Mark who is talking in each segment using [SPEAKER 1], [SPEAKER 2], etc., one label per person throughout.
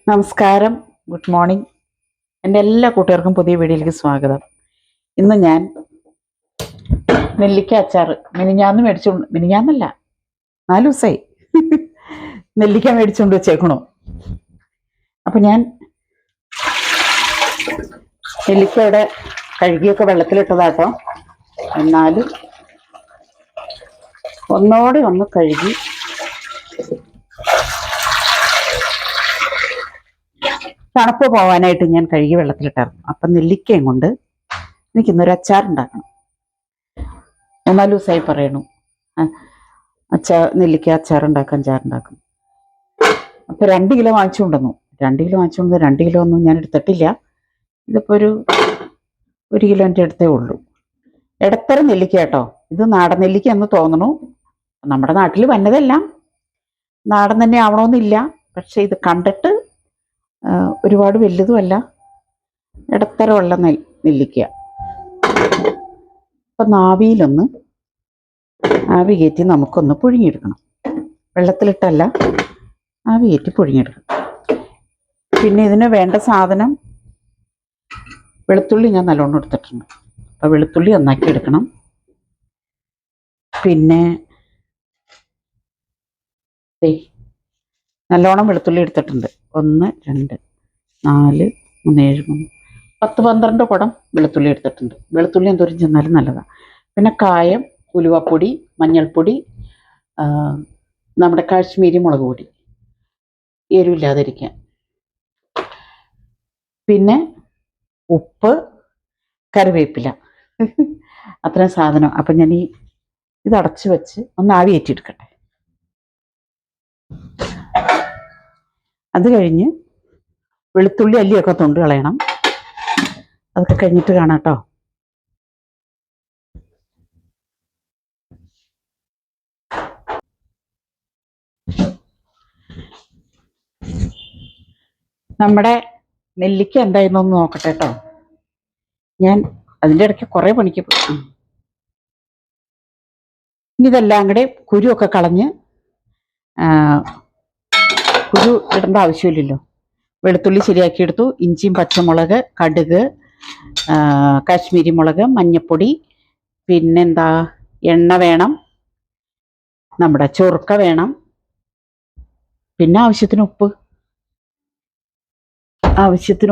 [SPEAKER 1] നമസ്കാരം, good morning. എൻ്റെ എല്ലാ കൂട്ടുകാർക്കും പുതിയ വീഡിയോയിലേക്ക് സ്വാഗതം. ഇന്ന് ഞാൻ നെല്ലിക്ക അച്ചാർ മിനിഞ്ഞാന്നല്ല 4 ദിവസമായി നെല്ലിക്ക മേടിച്ചുകൊണ്ട് വെച്ചേക്കണു. അപ്പം ഞാൻ നെല്ലിക്കയുടെ കഴുകിയൊക്കെ വെള്ളത്തിലിട്ടതാട്ടോ. എന്നാലും ഒന്നോടെ ഒന്ന് കഴുകി തണുപ്പ് പോകാനായിട്ട് ഞാൻ കഴുകി വെള്ളത്തിലിട്ടായിരുന്നു. അപ്പം നെല്ലിക്കയും കൊണ്ട് എനിക്കിന്നൊരു അച്ചാർ ഉണ്ടാക്കണം. 3-4 ദിവസമായി പറയണു നെല്ലിക്ക അച്ചാറുണ്ടാക്കും. അപ്പോൾ 2 കിലോ വാങ്ങിച്ചുകൊണ്ടുവന്നു. 2 കിലോ ഒന്നും ഞാൻ എടുത്തിട്ടില്ല. ഇതിപ്പോൾ ഒരു കിലോൻ്റെ അടുത്തേ ഉള്ളൂ. ഇടത്തരം നെല്ലിക്ക കേട്ടോ. ഇത് നാടൻ നെല്ലിക്ക എന്ന് തോന്നണു. നമ്മുടെ നാട്ടിൽ വന്നതെല്ലാം നാടൻ തന്നെ ആവണമെന്നില്ല. പക്ഷെ ഇത് കണ്ടിട്ട് ഒരുപാട് വലുതുമല്ല, ഇടത്തരമുള്ള നെല്ലിക്ക. അപ്പം ആവിയിലൊന്ന് ആവി കയറ്റി നമുക്കൊന്ന് പുഴുങ്ങിയെടുക്കണം. വെള്ളത്തിലിട്ടല്ല, ആവി കയറ്റി പുഴുങ്ങിയെടുക്കണം. പിന്നെ ഇതിന് വേണ്ട സാധനം വെളുത്തുള്ളി ഞാൻ നല്ലോണം എടുത്തിട്ടുണ്ട്. അപ്പം വെളുത്തുള്ളി ഒന്നാക്കി എടുക്കണം. പിന്നെ നല്ലോണം വെളുത്തുള്ളി എടുത്തിട്ടുണ്ട്. 1, 2, 4, 3, 7, 10, 12 കുടം വെളുത്തുള്ളി എടുത്തിട്ടുണ്ട്. വെളുത്തുള്ളി എന്തോരം ചെന്നാലും നല്ലതാണ്. പിന്നെ കായം, ഉലുവപ്പൊടി, മഞ്ഞൾപ്പൊടി, നമ്മുടെ കാശ്മീരി മുളക് പൊടി, എരിവില്ലാതിരിക്കാൻ. പിന്നെ ഉപ്പ്, കറിവേപ്പില, അത്രയും സാധനം. അപ്പം ഞാൻ ഇത് അടച്ച് വെച്ച് ഒന്ന് ആവി കയറ്റിയെടുക്കട്ടെ. അത് കഴിഞ്ഞ് വെളുത്തുള്ളി അല്ലിയൊക്കെ തൊണ്ട് കളയണം. അതൊക്കെ കഴിഞ്ഞിട്ട് കാണാം കേട്ടോ. നമ്മുടെ നെല്ലിക്ക എന്തായിരുന്നൊന്ന് നോക്കട്ടെ കേട്ടോ. ഞാൻ അതിൻ്റെ ഇടയ്ക്ക് കുറേ പണിക്ക് പോയി. ഇനി ഇതെല്ലാം കൂടെ കുരുവൊക്കെ കളഞ്ഞ്, കുരു ഇടേണ്ട ആവശ്യമില്ലല്ലോ. വെളുത്തുള്ളി ശരിയാക്കി എടുത്തു. ഇഞ്ചിയും പച്ചമുളക്, കടുക്, കാശ്മീരി മുളക്, മഞ്ഞൾപ്പൊടി, പിന്നെന്താ, എണ്ണ വേണം, നമ്മുടെ ചൊറുക്ക വേണം, പിന്നെ ആവശ്യത്തിന്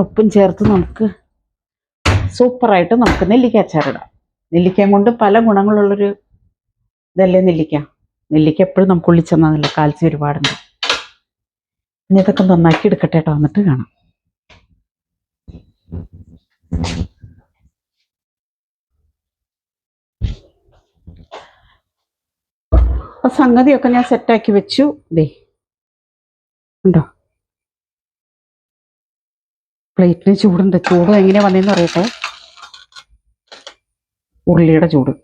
[SPEAKER 1] ഉപ്പും ചേർത്ത് നമുക്ക് സൂപ്പറായിട്ട് നമുക്ക് നെല്ലിക്ക അച്ചാറിടാം. നെല്ലിക്കയും കൊണ്ട് പല ഗുണങ്ങളുള്ളൊരു ഇതല്ലേ നെല്ലിക്ക എപ്പോഴും നമുക്ക് ഉള്ളിച്ചെന്നതല്ലേ, കാൽസ്യം ഒരുപാടുണ്ട്. ഇനി ഇതൊക്കെ നന്നാക്കി എടുക്കട്ടെ കേട്ടോ, എന്നിട്ട് കാണാം. അപ്പൊ സംഗതിയൊക്കെ ഞാൻ സെറ്റാക്കി വെച്ചു. ഉണ്ടോ, പ്ലേറ്റിന് ചൂടുണ്ട്. ചൂട് എങ്ങനെയാ വന്നതെന്ന് അറിയട്ടെ. ഉരുളിയുടെ ചൂട്.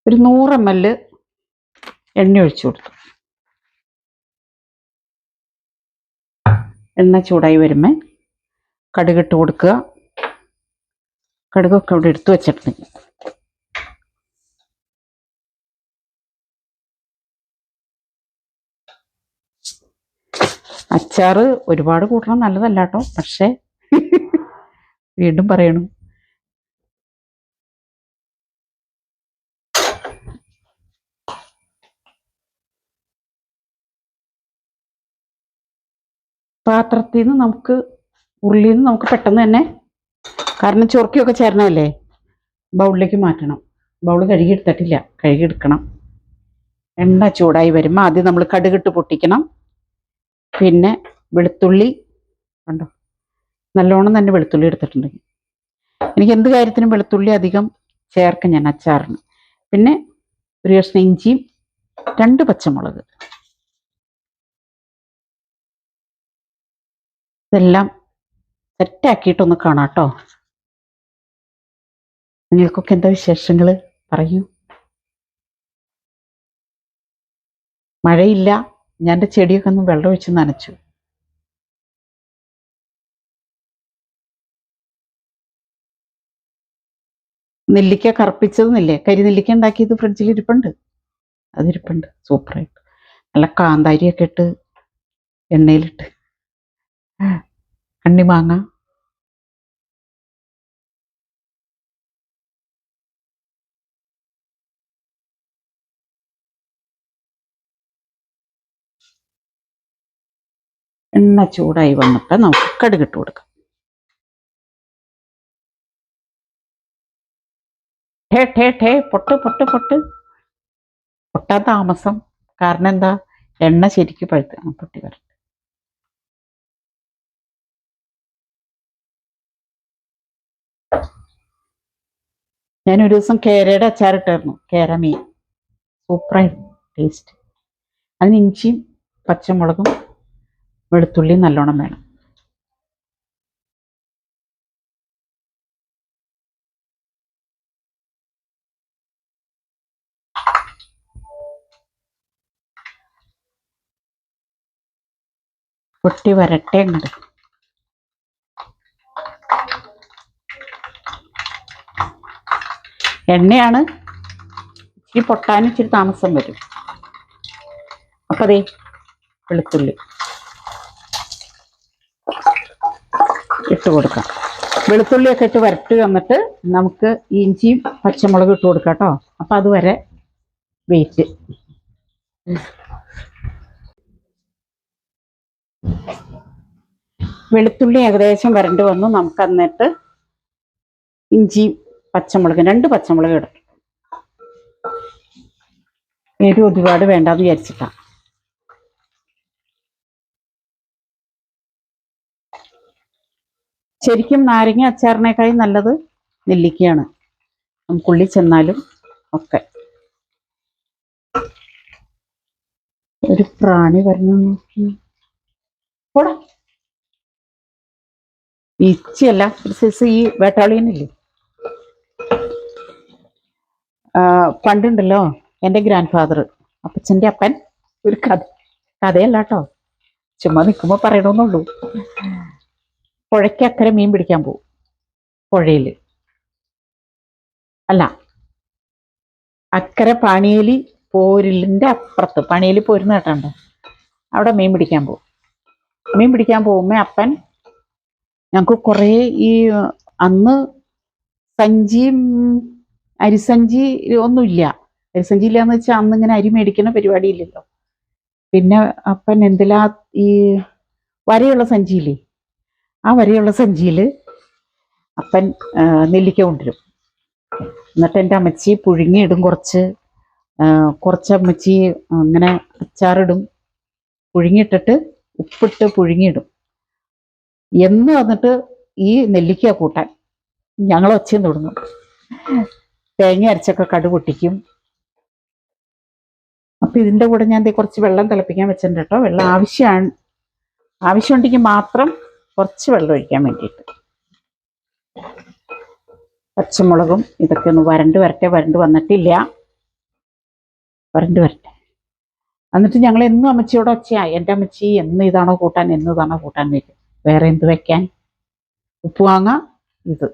[SPEAKER 1] ഒരു 100 ml എണ്ണ ഒഴിച്ചു കൊടുത്തു. എണ്ണ ചൂടായി വരുമ്പോൾ കടുകിട്ട് കൊടുക്കുക. കടുകൊക്കെ ഇവിടെ എടുത്തു വെച്ചിട്ടുണ്ട്. അച്ചാറ് ഒരുപാട് കൂട്ടണം നല്ലതല്ല കേട്ടോ. പക്ഷേ വീണ്ടും പറയണു, പാത്രത്തിൽ നിന്ന് ഉരുളിയിൽ നിന്ന് നമുക്ക് പെട്ടെന്ന് തന്നെ, കാരണം ചൊറുക്കിയൊക്കെ ചേരണമല്ലേ, ബൗളിലേക്ക് മാറ്റണം. ബൗൾ കഴുകിയെടുക്കണം. എണ്ണ ചൂടായി വരുമ്പോൾ ആദ്യം നമ്മൾ കടുകിട്ട് പൊട്ടിക്കണം. പിന്നെ വെളുത്തുള്ളി കണ്ടോ, നല്ലോണം തന്നെ വെളുത്തുള്ളി എടുത്തിട്ടുണ്ട്. എനിക്ക് എന്ത് കാര്യത്തിനും വെളുത്തുള്ളി അധികം ചേർക്കും ഞാൻ അച്ചാറിന്. പിന്നെ ഒരു കഷ്ണം ഇഞ്ചിയും 2 പച്ചമുളക്. ഇതെല്ലാം സെറ്റാക്കിയിട്ടൊന്ന് കാണാം കേട്ടോ. നിങ്ങൾക്കൊക്കെ എന്താ വിശേഷങ്ങൾ പറയൂ. മഴയില്ല. ഞാൻ എൻ്റെ ചെടിയൊക്കെ ഒന്ന് വെള്ളം ഒഴിച്ച് നനച്ചു. നെല്ലിക്ക കറുപ്പിച്ചതെന്നില്ലേ, കരിനെല്ലിക്ക ഉണ്ടാക്കിയത് ഫ്രിഡ്ജിൽ ഇരിപ്പുണ്ട്. അതിരിപ്പുണ്ട് സൂപ്പറായിട്ട്. നല്ല കാന്താരിയൊക്കെ ഇട്ട് എണ്ണയിലിട്ട്. കണ്ണിമാങ്ങ, എണ്ണ ചൂടായി വന്നിട്ട് നമുക്ക് കടുകിട്ട് കൊടുക്കാം. ടേ ടേ ടേ പൊട്ട് പൊട്ട് പൊട്ട് പൊട്ടാൻ താമസം. കാരണം എന്താ, എണ്ണ ശരിക്ക് പഴുത്ത് പൊട്ടി വരും. ഞാനൊരു ദിവസം കേരയുടെ അച്ചാറിട്ടായിരുന്നു. കേര മീൻ സൂപ്പറായിരുന്നു, ടേസ്റ്റ്. അതിന് ഇഞ്ചിയും പച്ചമുളകും വെളുത്തുള്ളിയും നല്ലോണം വേണം. പൊട്ടി വരട്ടെ അങ്ങോട്ട്. എണ്ണയാണ്, ഇച്ചിരി പൊട്ടാൻ ഇച്ചിരി താമസം വരും. അപ്പം അതേ വെളുത്തുള്ളി ഇട്ട് കൊടുക്കാം. വെളുത്തുള്ളിയൊക്കെ ഇട്ട് വരട്ടി വന്നിട്ട് നമുക്ക് ഇഞ്ചിയും പച്ചമുളകും ഇട്ട് കൊടുക്കാം കേട്ടോ. അപ്പം അതുവരെ വെയിറ്റ്. വെളുത്തുള്ളി ഏകദേശം വരണ്ട് വന്നു. നമുക്ക് എന്നിട്ട് ഇഞ്ചിയും പച്ചമുളകും 2 പച്ചമുളക് ഇടും. എരിവ് ഒരുപാട് വേണ്ടാന്ന് വിചാരിച്ചിട്ടാ. ശരിക്കും നാരങ്ങ അച്ചാറിനേക്കാളും നല്ലത് നെല്ലിക്കയാണ്, നമുക്കുള്ളി ചെന്നാലും ഒക്കെ. ഒരു പ്രാണി പറഞ്ഞു നോക്കി. പോടാ, ഈച്ചയല്ല, ഒരു സൈസ് ഈ വേട്ടാളീനില്ലേ. പണ്ടുണ്ടല്ലോ എൻ്റെ ഗ്രാൻഡ് ഫാദർ, അപ്പച്ചൻ്റെ അപ്പൻ, ഒരു കഥയല്ല കേട്ടോ, ചുമ്മാ നിൽക്കുമ്പോൾ പറയണമെന്നുള്ളൂ. പുഴയ്ക്കക്കരെ മീൻ പിടിക്കാൻ പോകും. പുഴയിൽ അല്ല, അക്കരെ പണിയേലി പോരിലിൻ്റെ അപ്പുറത്ത്, പണിയേലി പോരുന്ന കേട്ടോ, അവിടെ മീൻ പിടിക്കാൻ പോകും. മീൻ പിടിക്കാൻ പോകുമ്പോൾ അപ്പൻ ഞങ്ങൾക്ക് കുറേ ഈ അന്ന് സഞ്ചിയും അരിസഞ്ചി ഒന്നുമില്ല. അരിസഞ്ചി ഇല്ലാന്ന് വെച്ചാൽ അന്ന് ഇങ്ങനെ അരി മേടിക്കുന്ന പരിപാടി ഇല്ലല്ലോ. പിന്നെ അപ്പൻ എന്തിലാ ഈ വരയുള്ള സഞ്ചിയില്ലേ, ആ വരയുള്ള സഞ്ചിയിൽ അപ്പൻ നെല്ലിക്ക കൊണ്ടുവരും. എന്നിട്ട് എൻ്റെ അമ്മച്ചി പുഴുങ്ങിയിടും. കുറച്ച് അമ്മച്ചി ഇങ്ങനെ അച്ചാറിടും. പുഴുങ്ങിയിട്ടിട്ട് ഉപ്പിട്ട് പുഴുങ്ങിയിടും. എന്ന് വന്നിട്ട് ഈ നെല്ലിക്ക കൂട്ടാൻ ഞങ്ങൾ ഒച്ചയും തുടങ്ങും. തേങ്ങ അരച്ചൊക്കെ കടു പൊട്ടിക്കും. അപ്പം ഇതിൻ്റെ കൂടെ ഞാൻ കുറച്ച് വെള്ളം തിളപ്പിക്കാൻ വെച്ചിട്ടുണ്ട് കേട്ടോ. വെള്ളം ആവശ്യമുണ്ടെങ്കിൽ മാത്രം കുറച്ച് വെള്ളം ഒഴിക്കാൻ വേണ്ടിയിട്ട്. പച്ചമുളകും ഇതൊക്കെ ഒന്ന് വരണ്ട് വന്നിട്ടില്ല. വരണ്ട് വരട്ടെ. എന്നിട്ട് ഞങ്ങൾ എന്നും അമ്മച്ചിയോട് ഒച്ചയാ, എൻ്റെ അമ്മച്ചി എന്ന് ഇതാണോ കൂട്ടാൻ വയ്ക്കും. വേറെ എന്ത് വെക്കാൻ? ഉപ്പുമാങ്ങ, ഇത്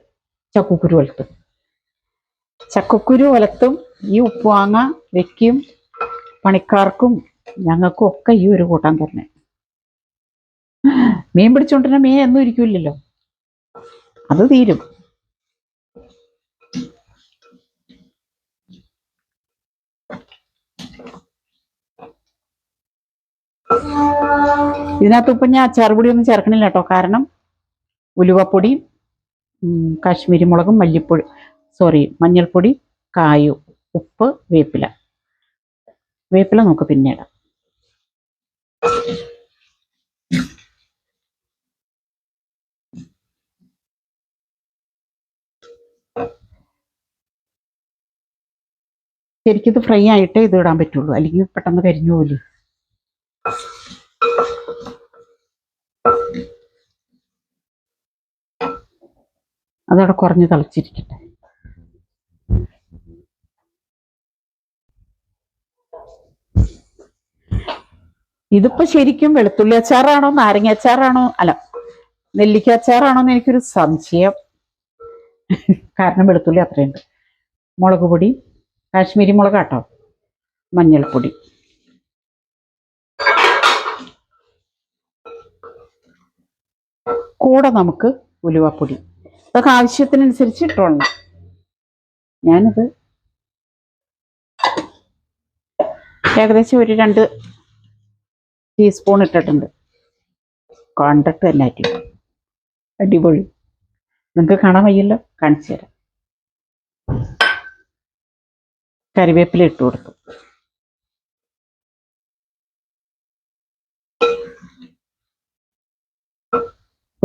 [SPEAKER 1] ചക്കക്കുരു ഒലത്തും ഈ ഉപ്പുമാങ്ങ വെക്കും. പണിക്കാർക്കും ഞങ്ങൾക്കും ഒക്കെ ഈ ഒരു കൂട്ടാൻ തന്നെ. മീൻ പിടിച്ചോണ്ടിരുന്ന മീൻ എന്നും ഇരിക്കില്ലല്ലോ, അത് തീരും. ഇതിനകത്ത് ഇപ്പം ഞാൻ അച്ചാറുപൊടി ഒന്നും ചേർക്കണില്ല കേട്ടോ. കാരണം ഉലുവപ്പൊടി, കാശ്മീരി മുളകും, മഞ്ഞൾപ്പൊടി, കായും, ഉപ്പ്, വേപ്പില നമുക്ക് പിന്നെ ഇടാം. ശരിക്കും ഇത് ഫ്രൈ ആയിട്ടേ ഇത് ഇടാൻ പറ്റുള്ളൂ, അല്ലെങ്കിൽ പെട്ടെന്ന് കരിഞ്ഞു പോലും. അതവിടെ കുറഞ്ഞ് തിളച്ചിരിക്കട്ടെ. ഇതിപ്പോ ശരിക്കും വെളുത്തുള്ളി അച്ചാറാണോ നാരങ്ങ അച്ചാറാണോ അല്ല നെല്ലിക്ക അച്ചാറാണോ എന്ന് എനിക്കൊരു സംശയം. കാരണം വെളുത്തുള്ളി അത്രയുണ്ട്. മുളക് പൊടി കാശ്മീരി മുളകാട്ടോ, മഞ്ഞൾപ്പൊടി, കൂടെ നമുക്ക് ഉലുവപ്പൊടി, അതൊക്കെ ആവശ്യത്തിനനുസരിച്ച് ഇട്ടോളണം. ഞാനിത് ഏകദേശം ഒരു 2 ടീസ്പൂൺ ഇട്ടിട്ടുണ്ട്. കണ്ടിട്ട് തന്നെ അടിപൊളി. നിങ്ങൾക്ക് കാണാൻ വയ്യല്ലോ, കാണിച്ചു തരാം. കറിവേപ്പില ഇട്ട് കൊടുത്തു.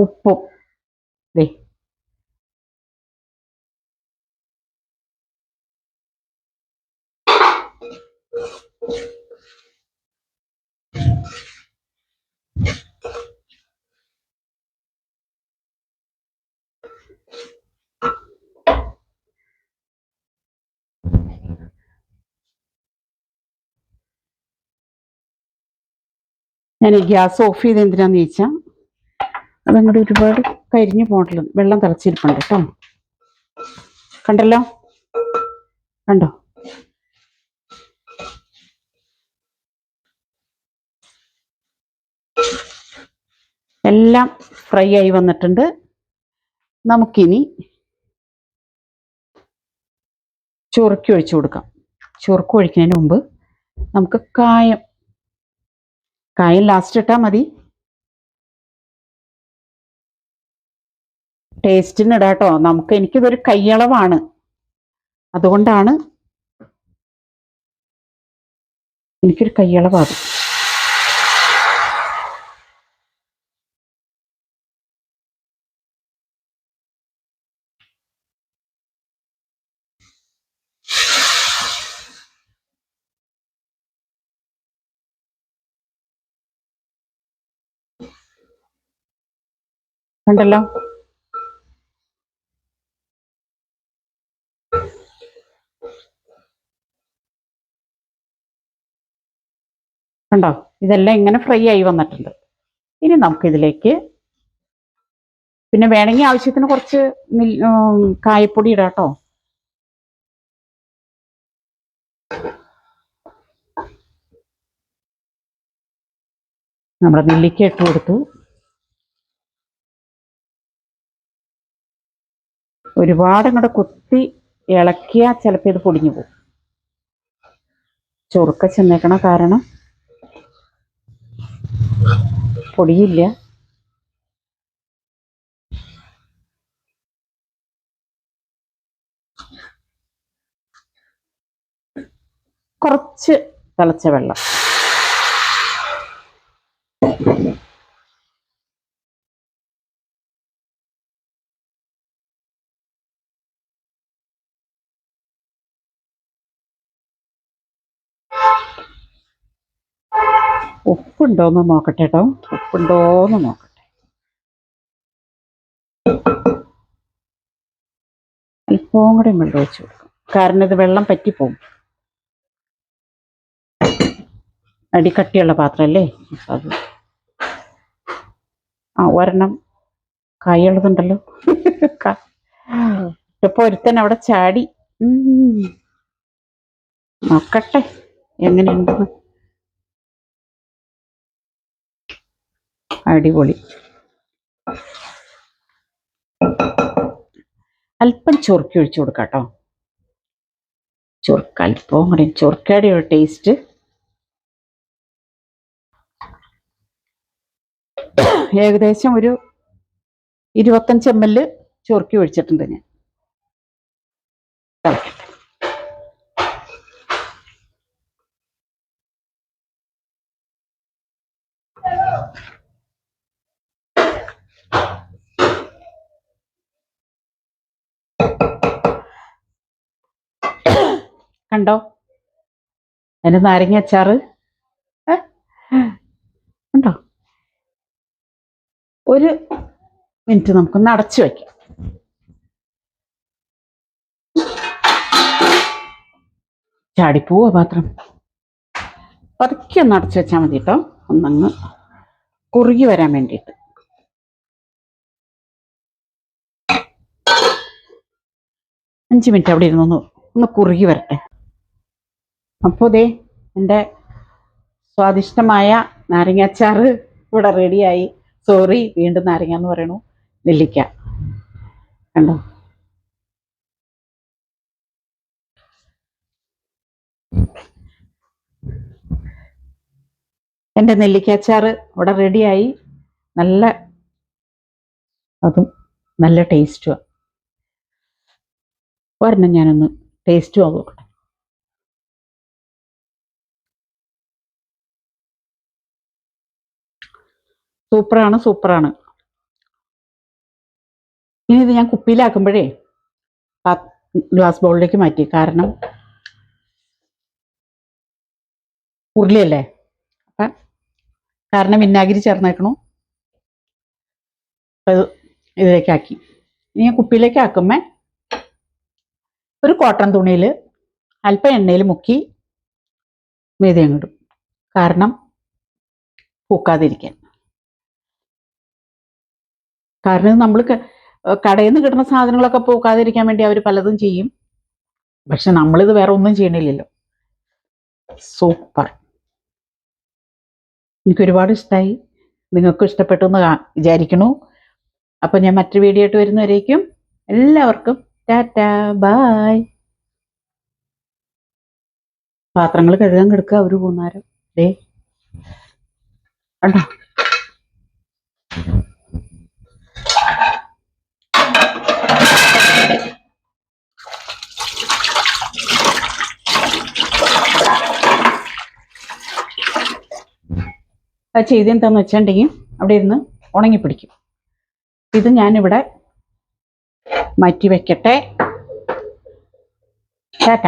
[SPEAKER 1] ഉപ്പും ദേ ഞാൻ ഈ ഗ്യാസ് ഓഫ് ചെയ്ത് എന്തിനാന്ന് ചോദിച്ചാൽ അതങ്ങോട്ട് ഒരുപാട് കരിഞ്ഞു പോകണ്ടല്ലോ. വെള്ളം തിളച്ചിരിപ്പുണ്ട് കേട്ടോ. കണ്ടല്ലോ, കണ്ടോ? എല്ലാം ഫ്രൈ ആയി വന്നിട്ടുണ്ട്. നമുക്കിനി ചുറുക്കി ഒഴിച്ചു കൊടുക്കാം. ചുറുക്ക് ഒഴിക്കുന്നതിന് മുമ്പ് നമുക്ക് കായം ലാസ്റ്റ് ഇട്ടാൽ മതി. ടേസ്റ്റിന് ഇടാട്ടോ. എനിക്കിതൊരു കൈയളവാണ്, അതുകൊണ്ടാണ് എനിക്കൊരു കൈയളവാണ്. കണ്ടല്ലോ, കണ്ടോ? ഇതെല്ലാം ഇങ്ങനെ ഫ്രൈ ആയി വന്നിട്ടുണ്ട്. ഇനി നമുക്കിതിലേക്ക് പിന്നെ വേണമെങ്കിൽ ആവശ്യത്തിന് കുറച്ച് കായപ്പൊടി ഇടാട്ടോ. നമ്മുടെ നെല്ലിക്ക ഇട്ട് കൊടുത്തു. ഒരുപാട് അങ്ങോട്ട് കുത്തി ഇളക്കിയാൽ ചിലപ്പോൾ ഇത് പൊടിഞ്ഞു പോകും. ചൊറുക്ക ചെന്നേക്കണ കാരണം പൊടിയില്ല. കുറച്ച് തിളച്ച വെള്ളം. ഉപ്പുണ്ടോയെന്ന് നോക്കട്ടെ കേട്ടോ. ഉപ്പുണ്ടോയെന്ന് നോക്കട്ടെ. അല്പവും കൂടെ വെള്ളം ഒഴിച്ചു കൊടുക്കും, കാരണം ഇത് വെള്ളം പറ്റിപ്പോകും. അടിക്കട്ടിയുള്ള പാത്രമല്ലേ, അത് ഒരെണ്ണം കായുള്ളതുണ്ടല്ലോ. ഇപ്പൊ ഒരുത്തൻ അവിടെ ചാടി. നോക്കട്ടെ എങ്ങനെയുണ്ടെന്ന്. അടിപൊളി. അല്പം ചൊറുക്കി ഒഴിച്ചു കൊടുക്കാം കേട്ടോ. ചൊറുക്ക അല്പവും കൂടി, ചൊറുക്കയുടെ ഒരു ടേസ്റ്റ്. ഏകദേശം ഒരു 25 ml ചൊറുക്കി ഒഴിച്ചിട്ടുണ്ട് ഞാൻ. കണ്ടോ അതിന് നാരങ്ങ അച്ചാറ് കണ്ടോ? ഒരു മിനിറ്റ് നമുക്കൊന്ന് അടച്ചു വയ്ക്കാം. ചാടിപ്പോവാ പാത്രം. പതുക്കെ ഒന്ന് അടച്ചു വെച്ചാൽ മതി കേട്ടോ. ഒന്നങ്ങ് കുറുകി വരാൻ വേണ്ടിയിട്ട്. അഞ്ച് മിനിറ്റ് അവിടെ ഒന്ന് കുറുകി വരട്ടെ. അപ്പോൾ ദേ എൻ്റെ സ്വാദിഷ്ടമായ നാരങ്ങാച്ചാറ് ഇവിടെ റെഡിയായി. സോറി, വീണ്ടും നാരങ്ങ എന്ന് പറയണു, നെല്ലിക്ക കണ്ടോ. എൻ്റെ നെല്ലിക്കാച്ചാറ് ഇവിടെ റെഡിയായി. അതും നല്ല ടേസ്റ്റുമാണ്. ഒരെണ്ണം ഞാനൊന്ന് ടേസ്റ്റ് നോക്കട്ടെ. സൂപ്പറാണ്. ഇനി ഇത് ഞാൻ കുപ്പിയിലാക്കുമ്പോഴേ ഗ്ലാസ് ബൗളിലേക്ക് മാറ്റി. ഉരുളിയല്ലേ, കാരണം വിനാഗിരി ചേർന്നേക്കണു. അത് ഇതിലേക്കാക്കി. ഇനി ഞാൻ കുപ്പിയിലേക്ക് ആക്കുമ്പോൾ ഒരു കോട്ടൺ തുണിയിൽ അല്പം എണ്ണയിൽ മുക്കി മീതെ അങ്ങിടും, കാരണം പൂക്കാതിരിക്കാൻ. കാരണം നമ്മൾ കടയിൽ നിന്ന് കിട്ടുന്ന സാധനങ്ങളൊക്കെ പൂക്കാതിരിക്കാൻ വേണ്ടി അവർ പലതും ചെയ്യും. പക്ഷെ നമ്മളിത് വേറെ ഒന്നും ചെയ്യണില്ലല്ലോ. സൂപ്പർ, എനിക്കൊരുപാട് ഇഷ്ടമായി. നിങ്ങൾക്കും ഇഷ്ടപ്പെട്ടു എന്ന് വിചാരിക്കണു. അപ്പം ഞാൻ മറ്റൊരു വീഡിയോ ആയിട്ട് വരുന്നവരേക്കും എല്ലാവർക്കും ടാറ്റാ ബായ്. പാത്രങ്ങൾ കഴുകാൻ കിടക്കുക ഒരു മൂന്നാരം. കണ്ടോ, അത് ചെയ്തെന്താന്ന് വെച്ചിട്ടുണ്ടെങ്കിൽ അവിടെ ഇരുന്ന് ഉണങ്ങിപ്പിടിക്കും. ഇത് ഞാനിവിടെ മാറ്റി വെക്കട്ടെ. ടാറ്റ.